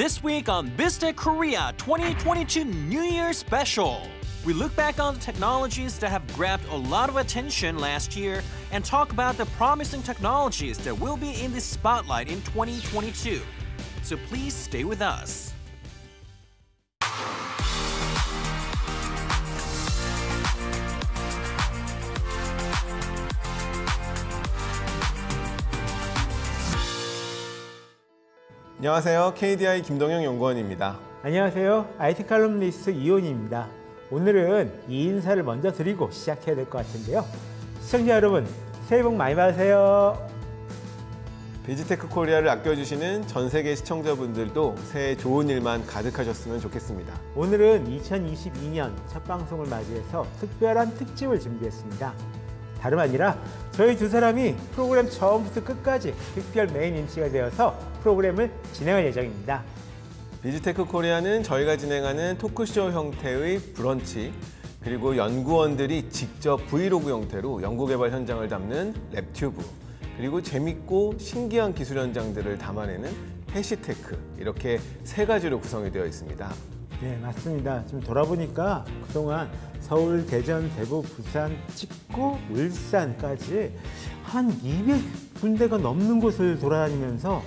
This week on BizTech Korea 2022 New Year Special, we look back on the technologies that have grabbed a lot of attention last year and talk about the promising technologies that will be in the spotlight in 2022. So please stay with us. 안녕하세요. KDI 김동영 연구원입니다. 안녕하세요. IT 칼럼니스트 이온입니다. 오늘은 이 인사를 먼저 드리고 시작해야 될 것 같은데요. 시청자 여러분, 새해 복 많이 받으세요. 비지테크 코리아를 아껴주시는 전 세계 시청자분들도 새해 좋은 일만 가득하셨으면 좋겠습니다. 오늘은 2022년 첫 방송을 맞이해서 특별한 특집을 준비했습니다. 다름 아니라 저희 두 사람이 프로그램 처음부터 끝까지 특별 메인 MC가 되어서 프로그램을 진행할 예정입니다. 비지테크 코리아는 저희가 진행하는 토크쇼 형태의 브런치, 그리고 연구원들이 직접 브이로그 형태로 연구개발 현장을 담는 랩튜브, 그리고 재밌고 신기한 기술 현장들을 담아내는 해시테크, 이렇게 세 가지로 구성이 되어 있습니다. 네, 맞습니다. 지금 돌아보니까 그동안 서울, 대전, 대구, 부산, 찍고 울산까지 한 200군데가 넘는 곳을 돌아다니면서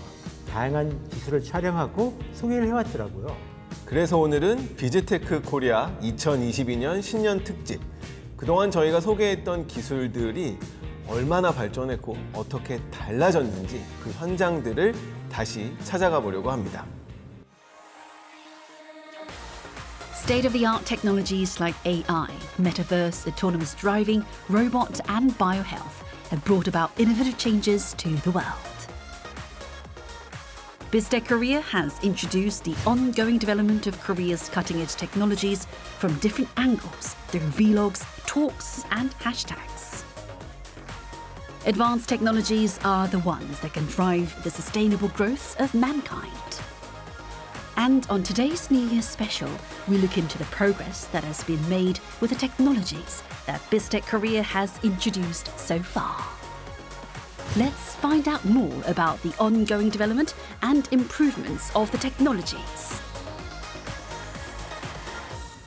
다양한 기술을 촬영하고 소개를 해왔더라고요. 그래서 오늘은 비지테크 코리아 2022년 신년 특집, 그동안 저희가 소개했던 기술들이 얼마나 발전했고 어떻게 달라졌는지 그 현장들을 다시 찾아가 보려고 합니다. State-of-the-art technologies like AI, metaverse, autonomous driving, robot and biohealth have brought about innovative changes to the world. BizTech Korea has introduced the ongoing development of Korea's cutting-edge technologies from different angles through vlogs, talks and hashtags. Advanced technologies are the ones that can drive the sustainable growth of mankind. And on today's New Year special, we look into the progress that has been made with the technologies that BizTech Korea has introduced so far. Let's find out more about the ongoing development and improvements of the technologies.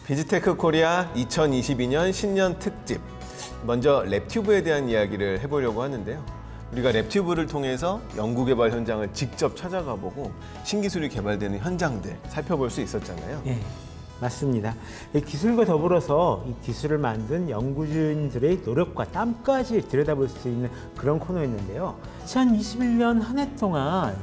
비지테크 코리아 2022년 신년 특집, 먼저 랩튜브에 대한 이야기를 해보려고 하는데요. 우리가 랩튜브를 통해서 연구개발 현장을 직접 찾아가 보고 신기술이 개발되는 현장들 살펴볼 수 있었잖아요. 네, 맞습니다. 이 기술과 더불어서 이 기술을 만든 연구진들의 노력과 땀까지 들여다볼 수 있는 그런 코너였는데요. 2021년 한 해 동안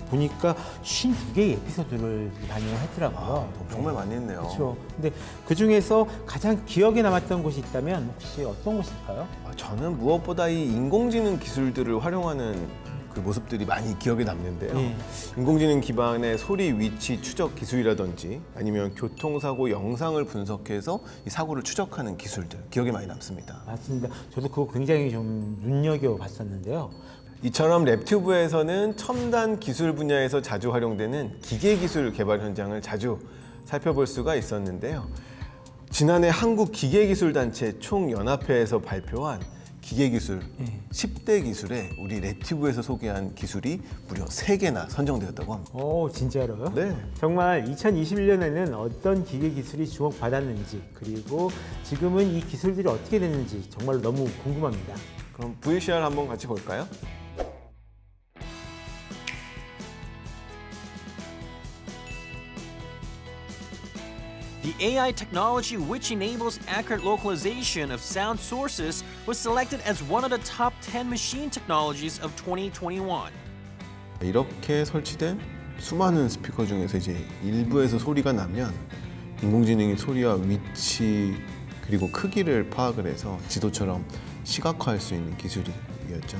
보니까 52개의 에피소드를 반영을 했더라고요. 정말 많이 했네요. 그렇죠. 근데 그 중에서 가장 기억에 남았던 곳이 있다면 혹시 어떤 곳일까요? 저는 무엇보다 이 인공지능 기술들을 활용하는 그 모습들이 많이 기억에 남는데요. 인공지능 기반의 소리 위치 추적 기술이라든지 아니면 교통사고 영상을 분석해서 이 사고를 추적하는 기술들, 기억에 많이 남습니다. 맞습니다. 저도 그거 굉장히 좀 눈여겨봤었는데요. 이처럼 랩튜브에서는 첨단 기술 분야에서 자주 활용되는 기계기술 개발 현장을 자주 살펴볼 수가 있었는데요. 지난해 한국기계기술단체 총연합회에서 발표한 기계기술 10대 기술에 우리 랩튜브에서 소개한 기술이 무려 3개나 선정되었다고 합니다. 오, 진짜로요? 네. 정말 2021년에는 어떤 기계기술이 주목받았는지, 그리고 지금은 이 기술들이 어떻게 됐는지 정말 너무 궁금합니다. 그럼 VCR 한번 같이 볼까요? The AI technology which enables accurate localization of sound sources was selected as one of the top 10 machine technologies of 2021. 이렇게 설치된 수많은 스피커 중에서 이제 일부에서 소리가 나면 인공지능이 소리와 위치 그리고 크기를 파악을 해서 지도처럼 시각화할 수 있는 기술이었죠.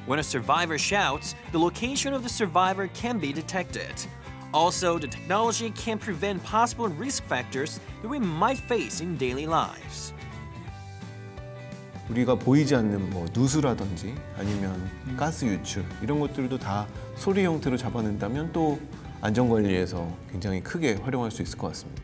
When a survivor shouts, the location of the survivor can be detected. Also, the technology can prevent possible risk factors that we might face in daily lives. 우리가 보이지 않는 누수라든지 아니면 가스 유출 이런 것들도 다 소리 형태로 잡아낸다면 또 안전관리에서 굉장히 크게 활용할 수 있을 것 같습니다.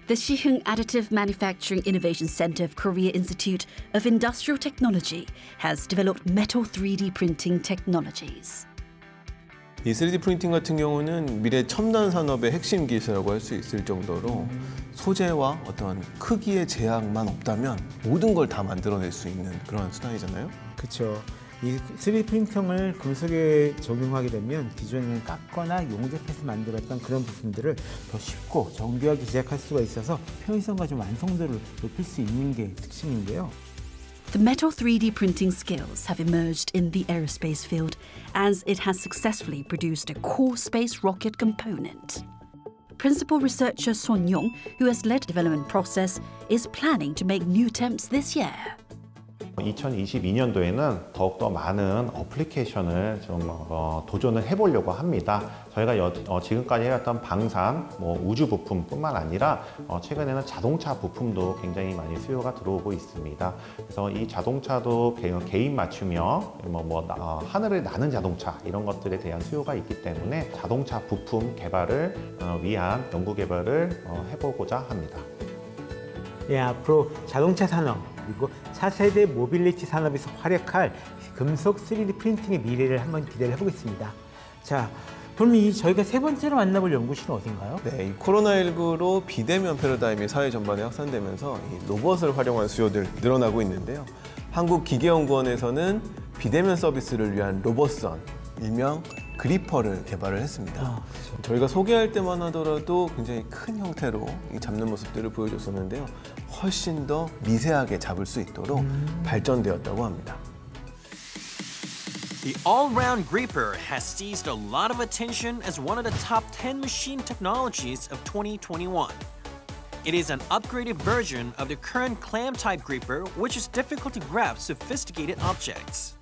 The Sihung Additive Manufacturing Innovation Center of Korea Institute of Industrial Technology has developed metal 3D printing technologies. 이 3D 프린팅 같은 경우는 미래 첨단 산업의 핵심 기술이라고 할 수 있을 정도로 소재와 어떤 크기의 제약만 없다면 모든 걸 다 만들어낼 수 있는 그런 수단이잖아요. 그렇죠. 이 3D 프린팅을 금속에 적용하게 되면 기존에는 깎거나 용접해서 만들었던 그런 부품들을 더 쉽고 정교하게 제작할 수가 있어서 편의성과 좀 완성도를 높일 수 있는 게 특징인데요. The metal 3D printing skills have emerged in the aerospace field as it has successfully produced a core space rocket component. Principal researcher Son Young, who has led the development process, is planning to make new attempts this year. 2022년도에는 더욱더 많은 어플리케이션을 좀 도전을 해보려고 합니다. 저희가 지금까지 해왔던 방산, 우주 부품뿐만 아니라 최근에는 자동차 부품도 굉장히 많이 수요가 들어오고 있습니다. 그래서 이 자동차도 개인 맞춤형, 하늘을 나는 자동차 이런 것들에 대한 수요가 있기 때문에 자동차 부품 개발을 위한 연구 개발을 해보고자 합니다. 예, 앞으로 자동차 산업 그리고 차세대 모빌리티 산업에서 활약할 금속 3D 프린팅의 미래를 한번 기대를 해보겠습니다. 자, 그럼 저희가 세 번째로 만나볼 연구실은 어딘가요? 네, 이 코로나19로 비대면 패러다임이 사회 전반에 확산되면서 이 로봇을 활용한 수요들 늘어나고 있는데요. 한국기계연구원에서는 비대면 서비스를 위한 로봇선, 일명 그리퍼를 개발을 했습니다. 그렇죠. 저희가 소개할 때만 하더라도 굉장히 큰 형태로 잡는 모습들을 보여줬었는데요. 훨씬 더 미세하게 잡을 수 있도록 발전되었다고 합니다. The all-round gripper has seized a lot of attention as one of the top 10 machine technologies of 2021. It is an upgraded version of the current clamp-type gripper, which is difficult to grab sophisticated objects.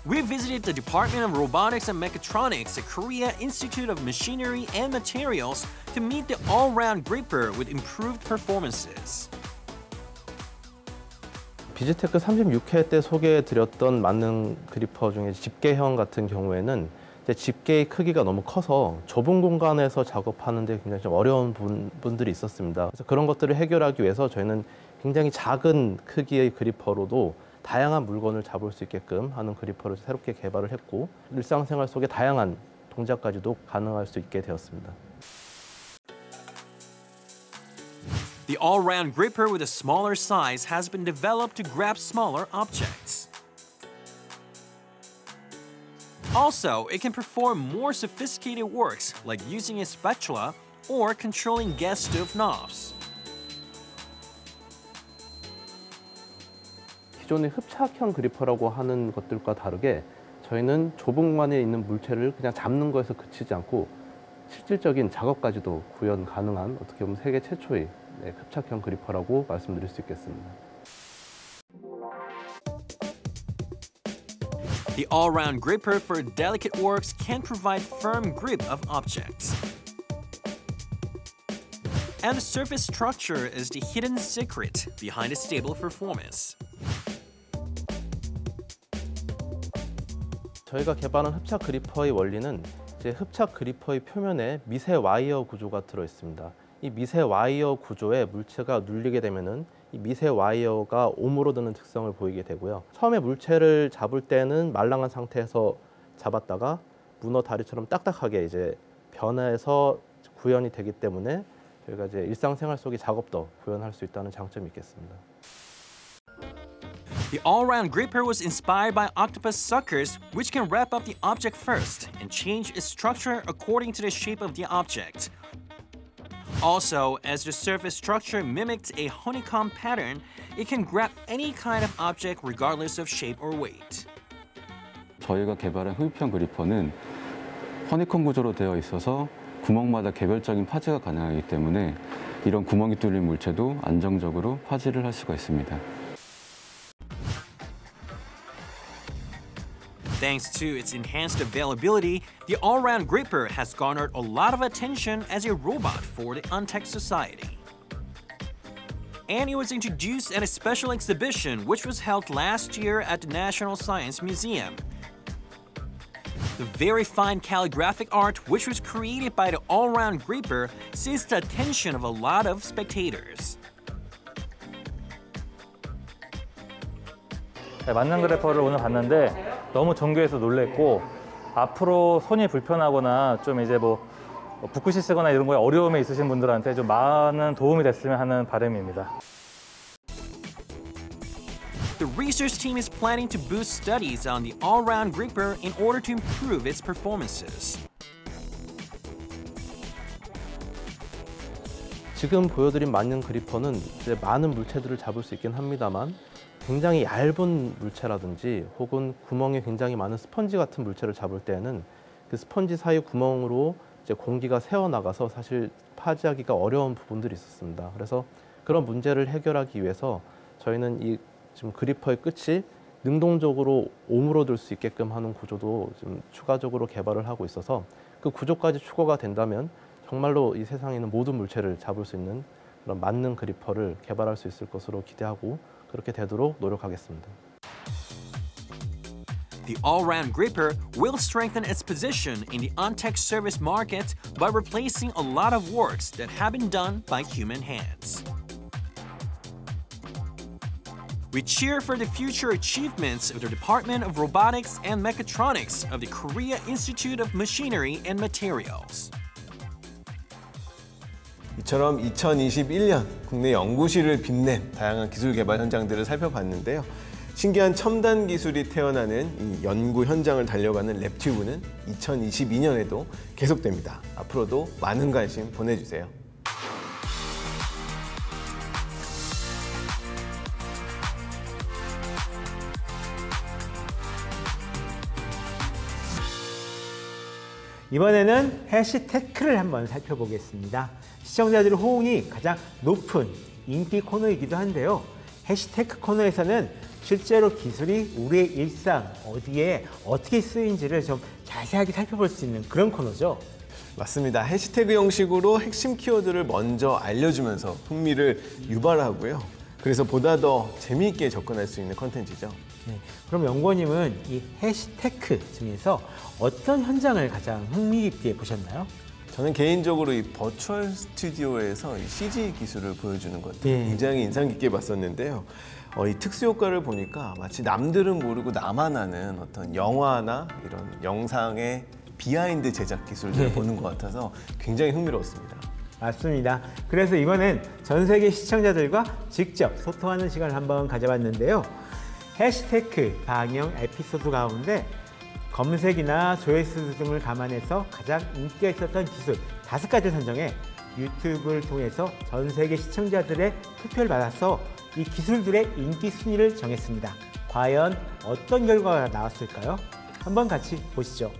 We visited the Department of Robotics and Mechatronics at Korea Institute of Machinery and Materials to meet the all-round gripper with improved performances. 비즈테크 36회 때 소개해드렸던 만능 그리퍼 중에 집게형 같은 경우에는 집게의 크기가 너무 커서 좁은 공간에서 작업하는 데 굉장히 좀 어려운 분들이 있었습니다. 그래서 그런 것들을 해결하기 위해서 저희는 굉장히 작은 크기의 그리퍼로도 다양한 물건을 잡을 수 있게끔 하는 그리퍼를 새롭게 개발을 했고 일상생활 속의 다양한 동작까지도 가능할 수 있게 되었습니다. The all-round gripper with a smaller size has been developed to grab smaller objects. Also, it can perform more sophisticated works like using a spatula or controlling gas stove knobs. 기존의 흡착형 그리퍼라고 하는 것들과 다르게 저희는 좁은 공간에 있는 물체를 그냥 잡는 것에서 그치지 않고 실질적인 작업까지도 구현 가능한 어떻게 보면 세계 최초의 흡착형 그리퍼라고 말씀드릴 수 있겠습니다. The all-round gripper for delicate works can provide firm grip of objects. And the surface structure is the hidden secret behind a stable performance. 저희가 개발한 흡착 그리퍼의 원리는 흡착 그리퍼의 표면에 미세 와이어 구조가 들어 있습니다. 이 미세 와이어 구조에 물체가 눌리게 되면은 이 미세 와이어가 오므로드는 특성을 보이게 되고요. 처음에 물체를 잡을 때는 말랑한 상태에서 잡았다가 문어 다리처럼 딱딱하게 변해서 구현이 되기 때문에 저희가 일상생활 속의 작업도 구현할 수 있다는 장점이 있겠습니다. The all-round gripper was inspired by octopus suckers, which can wrap up the object first and change its structure according to the shape of the object. Also, as the surface structure mimicked a honeycomb pattern, it can grab any kind of object regardless of shape or weight. 저희가 개발한 흡입형 그리퍼는 허니콤 구조로 되어 있어서 구멍마다 개별적인 파지가 가능하기 때문에 이런 구멍이 뚫린 물체도 안정적으로 파지를 할 수가 있습니다. Thanks to its enhanced availability, the all-round gripper has garnered a lot of attention as a robot for the Untech Society. And it was introduced at a special exhibition which was held last year at the National Science Museum. The very fine calligraphic art which was created by the all-round gripper seized the attention of a lot of spectators. 만능 그래퍼를 오늘 봤는데 너무 정교해서 놀랬고 앞으로 손이 불편하거나 좀 이제 뭐 붓글씨 쓰거나 이런 거에 어려움이 있으신 분들한테 좀 많은 도움이 됐으면 하는 바람입니다. The research team is planning to boost studies on the all-round gripper in order to improve its performances. 지금 보여드린 만능 그리퍼는 이제 많은 물체들을 잡을 수 있긴 합니다만 굉장히 얇은 물체라든지 혹은 구멍이 굉장히 많은 스펀지 같은 물체를 잡을 때에는 그 스펀지 사이 구멍으로 이제 공기가 새어나가서 사실 파지하기가 어려운 부분들이 있었습니다. 그래서 그런 문제를 해결하기 위해서 저희는 이 지금 그리퍼의 끝이 능동적으로 오므러들 수 있게끔 하는 구조도 좀 추가적으로 개발을 하고 있어서 그 구조까지 추가가 된다면 정말로 이 세상에 있는 모든 물체를 잡을 수 있는 그런 만능 그리퍼를 개발할 수 있을 것으로 기대하고 그렇게 되도록 노력하겠습니다. The all-round gripper will strengthen its position in the on-tech service market by replacing a lot of works that have been done by human hands. We cheer for the future achievements of the Department of Robotics and Mechatronics of the Korea Institute of Machinery and Materials. 이처럼 2021년 국내 연구실을 빛낸 다양한 기술 개발 현장들을 살펴봤는데요. 신기한 첨단 기술이 태어나는 이 연구 현장을 달려가는 랩튜브는 2022년에도 계속됩니다. 앞으로도 많은 관심 보내주세요. 이번에는 해시테크를 한번 살펴보겠습니다. 시청자들의 호응이 가장 높은 인기 코너이기도 한데요. 해시테크 코너에서는 실제로 기술이 우리의 일상 어디에 어떻게 쓰이는지를 좀 자세하게 살펴볼 수 있는 그런 코너죠. 맞습니다. 해시태그 형식으로 핵심 키워드를 먼저 알려주면서 흥미를 유발하고요. 그래서 보다 더 재미있게 접근할 수 있는 컨텐츠죠. 네, 그럼 연구원님은 이 해시테크 중에서 어떤 현장을 가장 흥미깊게 보셨나요? 저는 개인적으로 이 버추얼 스튜디오에서 이 CG 기술을 보여주는 것들 굉장히 인상 깊게 봤었는데요. 이 특수 효과를 보니까 마치 남들은 모르고 나만 아는 어떤 영화나 이런 영상의 비하인드 제작 기술들을 보는 것 같아서 굉장히 흥미로웠습니다. 맞습니다. 그래서 이번엔 전 세계 시청자들과 직접 소통하는 시간을 한번 가져봤는데요. 해시테크 방영 에피소드 가운데 검색이나 조회수 등을 감안해서 가장 인기가 있었던 기술 5가지를 선정해 유튜브를 통해서 전 세계 시청자들의 투표를 받아서 이 기술들의 인기 순위를 정했습니다. 과연 어떤 결과가 나왔을까요? 한번 같이 보시죠.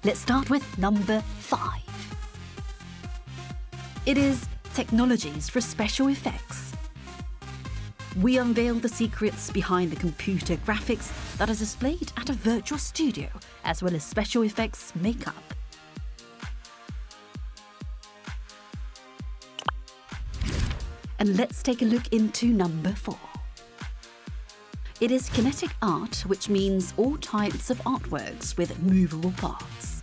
Let's start with number 5. It is technologies for special effects. We unveil the secrets behind the computer graphics that are displayed at a virtual studio, as well as special effects makeup. And let's take a look into number 4. It is kinetic art, which means all types of artworks with movable parts.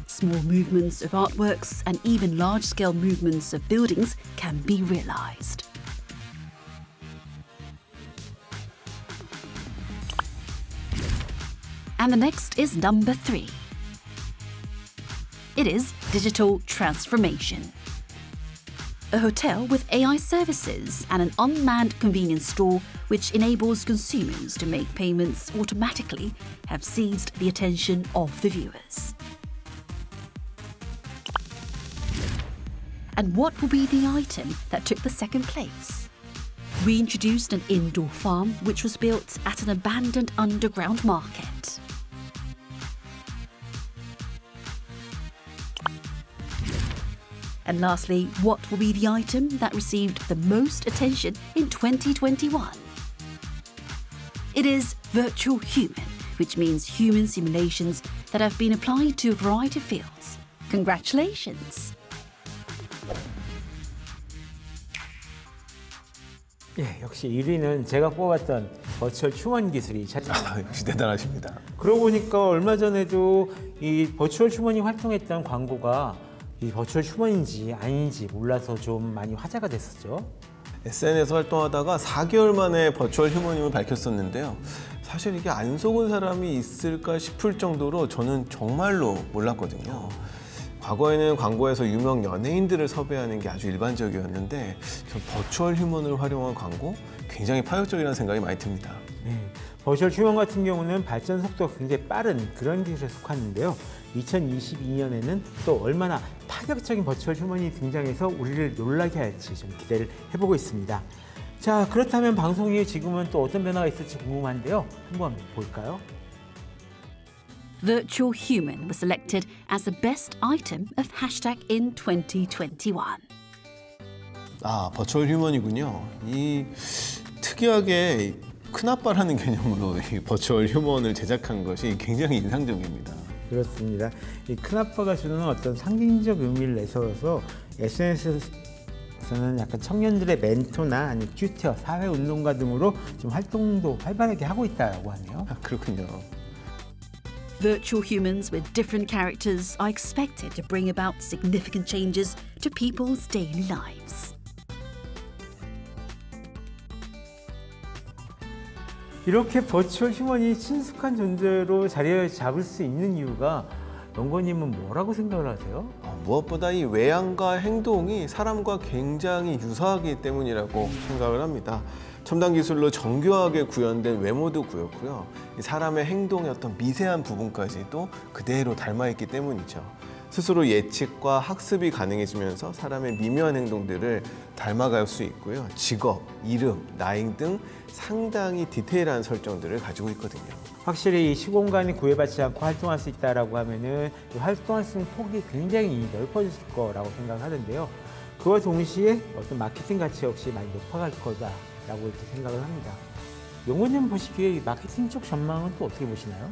Small movements of artworks and even large-scale movements of buildings can be realized. And the next is number 3. It is digital transformation. A hotel with AI services and an unmanned convenience store which enables consumers to make payments automatically have seized the attention of the viewers. And what will be the item that took the second place? We introduced an indoor farm which was built at an abandoned underground market. And lastly, what will be the item that received the most attention in 2021? It is virtual human, which means human simulations that have been applied to a variety of fields. Congratulations! 예, 역시 1위는 제가 뽑았던 버추얼 휴먼 기술이 차지합니다. 역시 대단하십니다. 그러고 보니까 얼마 전에도 이 버추얼 휴먼이 활동했던 광고가 이 버추얼 휴먼인지 아닌지 몰라서 좀 많이 화제가 됐었죠. SNS에서 활동하다가 4개월 만에 버추얼 휴먼임을 밝혔었는데요. 사실 이게 안 속은 사람이 있을까 싶을 정도로 저는 정말로 몰랐거든요. 과거에는 광고에서 유명 연예인들을 섭외하는 게 아주 일반적이었는데 저 버추얼 휴먼을 활용한 광고 굉장히 파격적이라는 생각이 많이 듭니다. 버추얼 휴먼 같은 경우는 발전 속도가 굉장히 빠른 그런 기술에 속하는데요. 2022년에는 또 얼마나 파격적인 버추얼 휴먼이 등장해서 우리를 놀라게 할지 좀 기대를 해보고 있습니다. 자, 그렇다면 방송 이후에 지금은 또 어떤 변화가 있을지 궁금한데요. 한번 볼까요? Virtual Human was selected as the best item of hashtag in 2021. 아, 버추얼 휴먼이군요. 이 특이하게 큰아빠라는 개념으로 이 버추얼 휴먼을 제작한 것이 굉장히 인상적입니다. 그렇습니다. 이 큰아빠가 주는 어떤 상징적 의미를 내세워서 SNS에서는 약간 청년들의 멘토나 아니면 튜터, 사회운동가 등으로 좀 활동도 활발하게 하고 있다고 하네요. 아, 그렇군요. Virtual humans with different characters are expected to bring about significant changes to people's daily lives. 이렇게 버추얼 휴먼이 친숙한 존재로 자리를 잡을 수 있는 이유가 연구원님은 뭐라고 생각을 하세요? 무엇보다 이 외양과 행동이 사람과 굉장히 유사하기 때문이라고 생각을 합니다. 첨단 기술로 정교하게 구현된 외모도 그렇고요. 사람의 행동의 어떤 미세한 부분까지도 그대로 닮아있기 때문이죠. 스스로 예측과 학습이 가능해지면서 사람의 미묘한 행동들을 닮아갈 수 있고요. 직업, 이름, 나이 등 상당히 디테일한 설정들을 가지고 있거든요. 확실히 이 시공간이 구애받지 않고 활동할 수 있다라고 하면은 활동할 수 있는 폭이 굉장히 넓어질 거라고 생각하는데요. 그와 동시에 어떤 마케팅 가치 역시 많이 높아갈 거다라고 이렇게 생각을 합니다. 연구원님 보시기에 마케팅 쪽 전망은 또 어떻게 보시나요?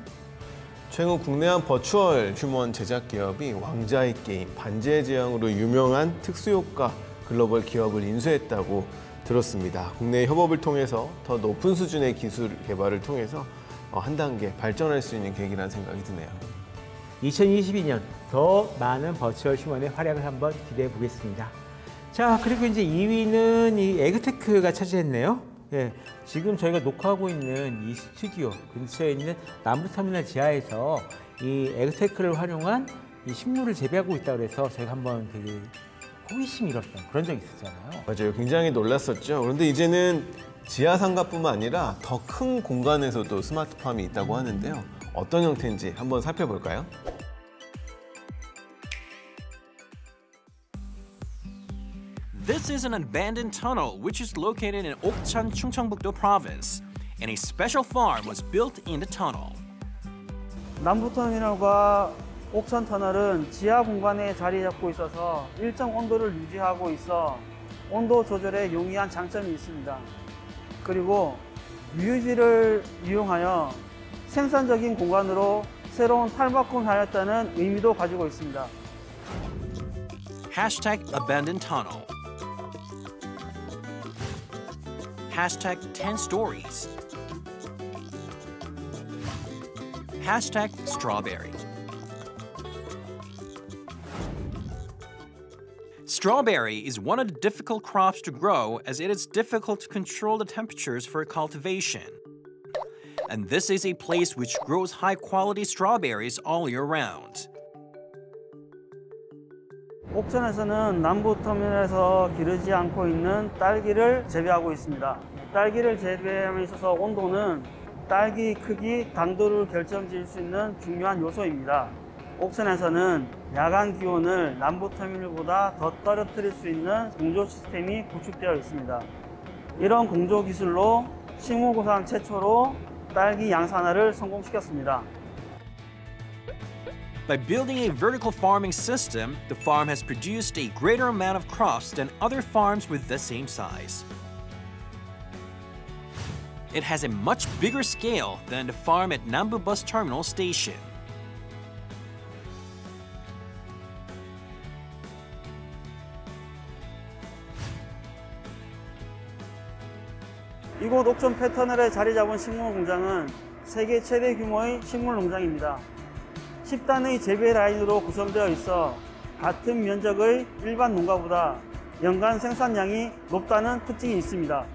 최근 국내 한 버추얼 휴먼 제작 기업이 왕자의 게임, 반지의 제왕으로 유명한 특수효과 글로벌 기업을 인수했다고 들었습니다. 국내 협업을 통해서 더 높은 수준의 기술 개발을 통해서 한 단계 발전할 수 있는 계기라는 생각이 드네요. 2022년 더 많은 버추얼 휴먼의 활약을 한번 기대해 보겠습니다. 자, 그리고 이제 2위는 이 에그테크가 차지했네요. 예, 지금 저희가 녹화하고 있는 이 스튜디오 근처에 있는 남부터미널 지하에서 이 에그테크를 활용한 이 식물을 재배하고 있다고 해서 저희가 한번 되게 호기심이 일었던 그런 적이 있었잖아요. 맞아요. 굉장히 놀랐었죠. 그런데 이제는 지하 상가뿐만 아니라 더 큰 공간에서도 스마트팜이 있다고 하는데요. 어떤 형태인지 한번 살펴볼까요? This is an abandoned tunnel which is located in Okchan, Chungcheongbuk-do province, and a special farm was built in the tunnel. 남부터미널과 옥천터널은 지하 공간에 자리 잡고 있어서 일정 온도를 유지하고 있어 온도 조절에 용이한 장점이 있습니다. 그리고 뮤지를 이용하여 생산적인 공간으로 새로운 탈바꿈을 하였다는 의미도 가지고 있습니다. Hashtag abandoned tunnel. Hashtag 10 stories. Hashtag strawberry. Strawberry is one of the difficult crops to grow as it is difficult to control the temperatures for cultivation. And this is a place which grows high-quality strawberries all year round. 옥천에서는 남부터미널에서 기르지 않고 있는 딸기를 재배하고 있습니다. 딸기를 재배함에 있어서 온도는 딸기 크기, 당도를 결정지을 수 있는 중요한 요소입니다. 옥천에서는 야간 기온을 남부터미널보다 더 떨어뜨릴 수 있는 공조 시스템이 구축되어 있습니다. 이런 공조 기술로 식물고상 최초로 딸기 양산화를 성공시켰습니다. By building a vertical farming system, the farm has produced a greater amount of crops than other farms with the same size. It has a much bigger scale than the farm at Nambu Bus Terminal Station. 이곳 옥천 패터널에 자리 잡은 식물 공장은 세계 최대 규모의 식물 농장입니다. 10단의 재배 라인으로 구성되어 있어 같은 면적의 일반 농가보다 연간 생산량이 높다는 특징이 있습니다.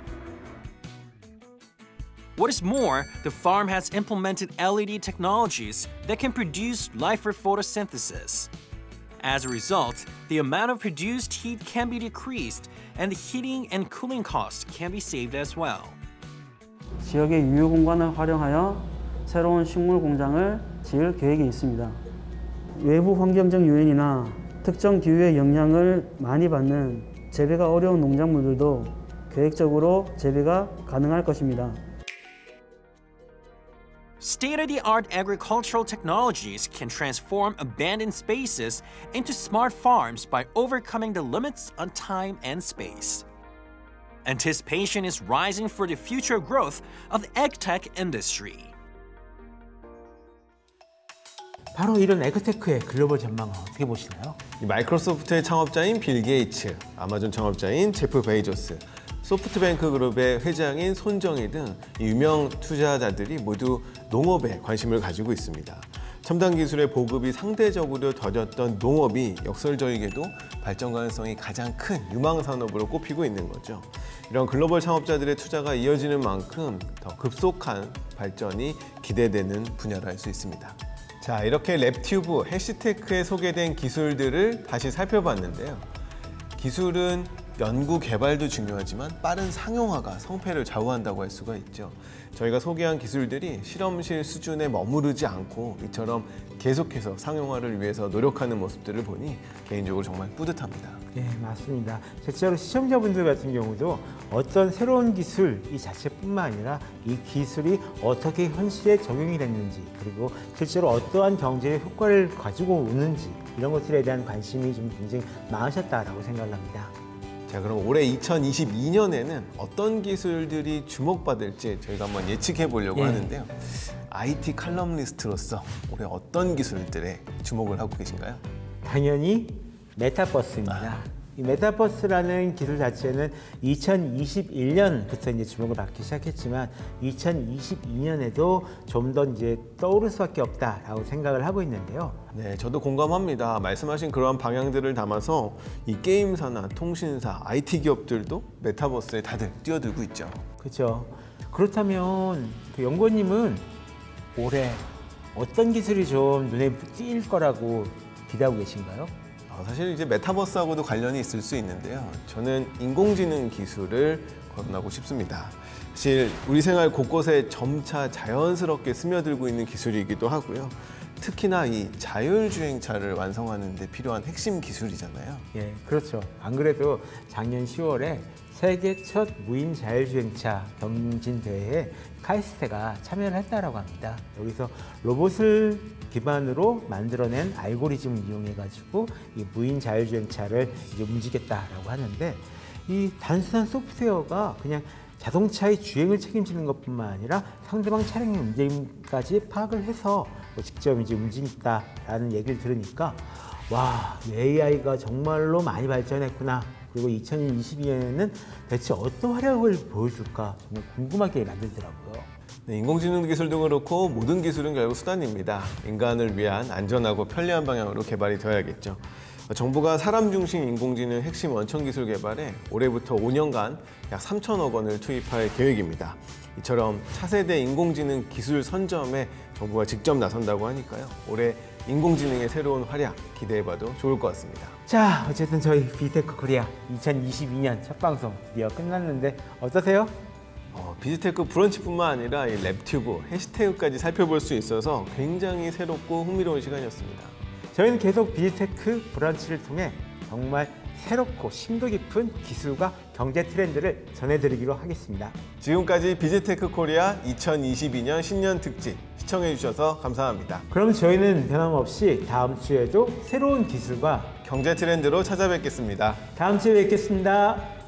What is more, the farm has implemented LED technologies that can produce light for photosynthesis. As a result, the amount of produced heat can be decreased and the heating and cooling costs can be saved as well. 지역의 유휴 공간을 활용하여 새로운 식물 공장을 지을 계획이 있습니다. 외부 환경적 요인이나 특정 기후의 영향을 많이 받는 재배가 어려운 농작물들도 계획적으로 재배가 가능할 것입니다. State-of-the-art agricultural technologies can transform abandoned spaces into smart farms by overcoming the limits on time and space. Anticipation is rising for the future growth of the ag-tech industry. 바로 이런 에그테크의 글로벌 전망은 어떻게 보시나요? 마이크로소프트의 창업자인 빌 게이츠, 아마존 창업자인 제프 베이조스, 소프트뱅크 그룹의 회장인 손정희 등 유명 투자자들이 모두 농업에 관심을 가지고 있습니다. 첨단 기술의 보급이 상대적으로 더뎠던 농업이 역설적이게도 발전 가능성이 가장 큰 유망 산업으로 꼽히고 있는 거죠. 이런 글로벌 창업자들의 투자가 이어지는 만큼 더 급속한 발전이 기대되는 분야로 할 수 있습니다. 자, 이렇게 랩튜브 해시테크에 소개된 기술들을 다시 살펴봤는데요. 기술은 연구 개발도 중요하지만 빠른 상용화가 성패를 좌우한다고 할 수가 있죠. 저희가 소개한 기술들이 실험실 수준에 머무르지 않고 이처럼 계속해서 상용화를 위해서 노력하는 모습들을 보니 개인적으로 정말 뿌듯합니다. 네, 맞습니다. 실제로 시청자분들 같은 경우도 어떤 새로운 기술 이 자체뿐만 아니라 이 기술이 어떻게 현실에 적용이 됐는지, 그리고 실제로 어떠한 경제 효과를 가지고 오는지 이런 것들에 대한 관심이 좀 굉장히 많으셨다라고 생각을 합니다. 자, 그럼 올해 2022년에는 어떤 기술들이 주목받을지 저희가 한번 예측해 보려고 하는데요. IT 칼럼니스트로서 올해 어떤 기술들에 주목을 하고 계신가요? 당연히 메타버스입니다. 이 메타버스라는 기술 자체는 2021년부터 이제 주목을 받기 시작했지만 2022년에도 좀 더 이제 떠오를 수밖에 없다라고 생각을 하고 있는데요. 네, 저도 공감합니다. 말씀하신 그러한 방향들을 담아서 이 게임사나 통신사, IT 기업들도 메타버스에 다들 뛰어들고 있죠. 그렇죠. 그렇다면 그 연구원님은 올해 어떤 기술이 좀 눈에 띌 거라고 기대하고 계신가요? 사실 이제 메타버스하고도 관련이 있을 수 있는데요. 저는 인공지능 기술을 거론하고 싶습니다. 사실 우리 생활 곳곳에 점차 자연스럽게 스며들고 있는 기술이기도 하고요. 특히나 이 자율주행차를 완성하는 데 필요한 핵심 기술이잖아요. 예, 그렇죠. 안 그래도 작년 10월에 세계 첫 무인 자율주행차 경진 대회에 카이스트가 참여를 했다라고 합니다. 여기서 로봇을 기반으로 만들어낸 알고리즘을 이용해가지고 이 무인 자율주행차를 이제 움직였다라고 하는데, 이 단순한 소프트웨어가 그냥 자동차의 주행을 책임지는 것뿐만 아니라 상대방 차량의 움직임까지 파악을 해서 직접 이제 움직인다라는 얘기를 들으니까 와, AI가 정말로 많이 발전했구나. 그리고 2022년에는 대체 어떤 활약을 보여줄까 정말 궁금하게 만들더라고요. 네, 인공지능 기술도 그렇고 모든 기술은 결국 수단입니다. 인간을 위한 안전하고 편리한 방향으로 개발이 되어야겠죠. 정부가 사람 중심 인공지능 핵심 원천 기술 개발에 올해부터 5년간 약 3천억 원을 투입할 계획입니다. 이처럼 차세대 인공지능 기술 선점에 정부가 직접 나선다고 하니까요. 올해 인공지능의 새로운 활약 기대해봐도 좋을 것 같습니다. 자, 어쨌든 저희 비테크 코리아 2022년 첫 방송 드디어 끝났는데 어떠세요? 비즈테크 브런치뿐만 아니라 이 랩튜브, 해시태그까지 살펴볼 수 있어서 굉장히 새롭고 흥미로운 시간이었습니다. 저희는 계속 비즈테크 브런치를 통해 정말 새롭고 심도 깊은 기술과 경제 트렌드를 전해드리기로 하겠습니다. 지금까지 비즈테크 코리아 2022년 신년 특집 시청해주셔서 감사합니다. 그럼 저희는 변함없이 다음 주에도 새로운 기술과 경제 트렌드로 찾아뵙겠습니다. 다음 주에 뵙겠습니다.